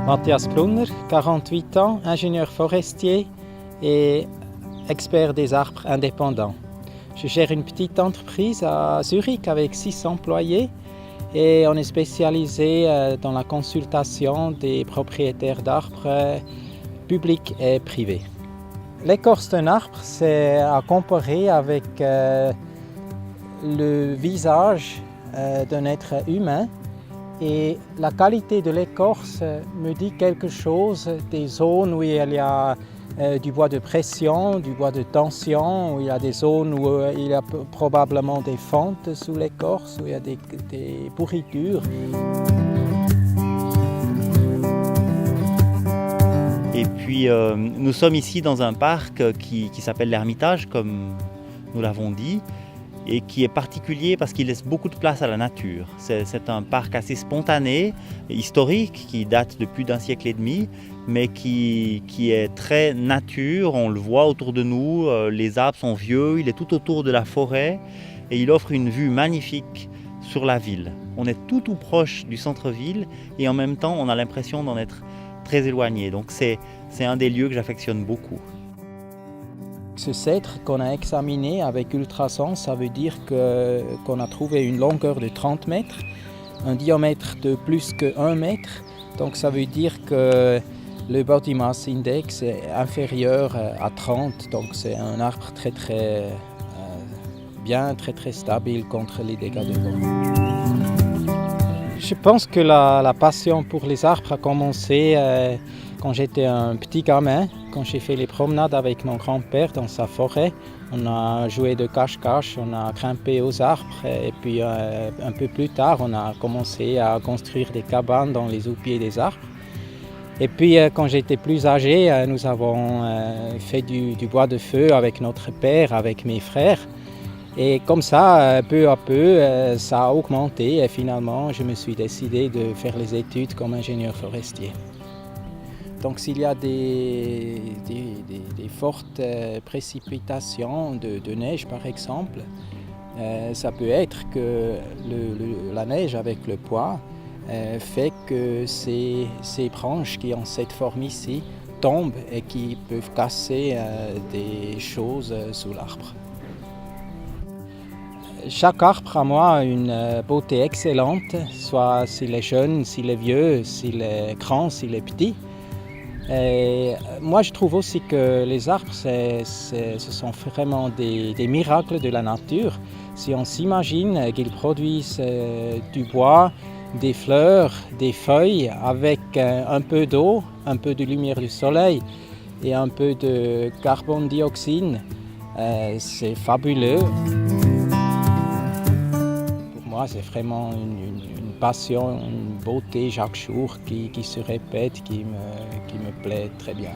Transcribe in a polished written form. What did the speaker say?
Matthias Brunner, 48 ans, ingénieur forestier et expert des arbres indépendants. Je gère une petite entreprise à Zurich avec 6 employés et on est spécialisé dans la consultation des propriétaires d'arbres publics et privés. L'écorce d'un arbre, c'est à comparer avec le visage d'un être humain. Et la qualité de l'écorce me dit quelque chose des zones où il y a du bois de pression, du bois de tension, où il y a des zones où il y a probablement des fentes sous l'écorce, où il y a des pourritures. Et puis nous sommes ici dans un parc qui s'appelle l'Ermitage, comme nous l'avons dit, et qui est particulier parce qu'il laisse beaucoup de place à la nature. C'est un parc assez spontané, historique, qui date de plus d'un siècle et demi, mais qui est très nature. On le voit autour de nous, les arbres sont vieux, il est tout autour de la forêt et il offre une vue magnifique sur la ville. On est tout proche du centre-ville et en même temps on a l'impression d'en être très éloigné. Donc c'est un des lieux que j'affectionne beaucoup. Ce cèdre qu'on a examiné avec ultrasons, ça veut dire qu'on a trouvé une longueur de 30 mètres, un diamètre de plus que 1 mètre. Donc ça veut dire que le body mass index est inférieur à 30. Donc c'est un arbre très bien, très stable contre les dégâts de vent. Je pense que la passion pour les arbres a commencé quand j'étais un petit gamin, quand j'ai fait les promenades avec mon grand-père dans sa forêt. On a joué de cache-cache, on a grimpé aux arbres et puis un peu plus tard, on a commencé à construire des cabanes dans les houppiers des arbres. Et puis quand j'étais plus âgé, nous avons fait du bois de feu avec notre père, avec mes frères. Et comme ça, peu à peu, ça a augmenté et finalement, je me suis décidé de faire les études comme ingénieur forestier. Donc s'il y a des fortes précipitations de neige par exemple, ça peut être que la neige avec le poids fait que ces branches qui ont cette forme ici tombent et qui peuvent casser des choses sous l'arbre. Chaque arbre a moi une beauté excellente, soit s'il est jeune, s'il est vieux, s'il est grand, s'il est petit. Et moi je trouve aussi que les arbres, ce sont vraiment des miracles de la nature. Si on s'imagine qu'ils produisent du bois, des fleurs, des feuilles avec un peu d'eau, un peu de lumière du soleil et un peu de carbone dioxyde, c'est fabuleux. Pour moi, c'est vraiment une passion, une beauté chaque jour qui se répète, qui me plaît très bien.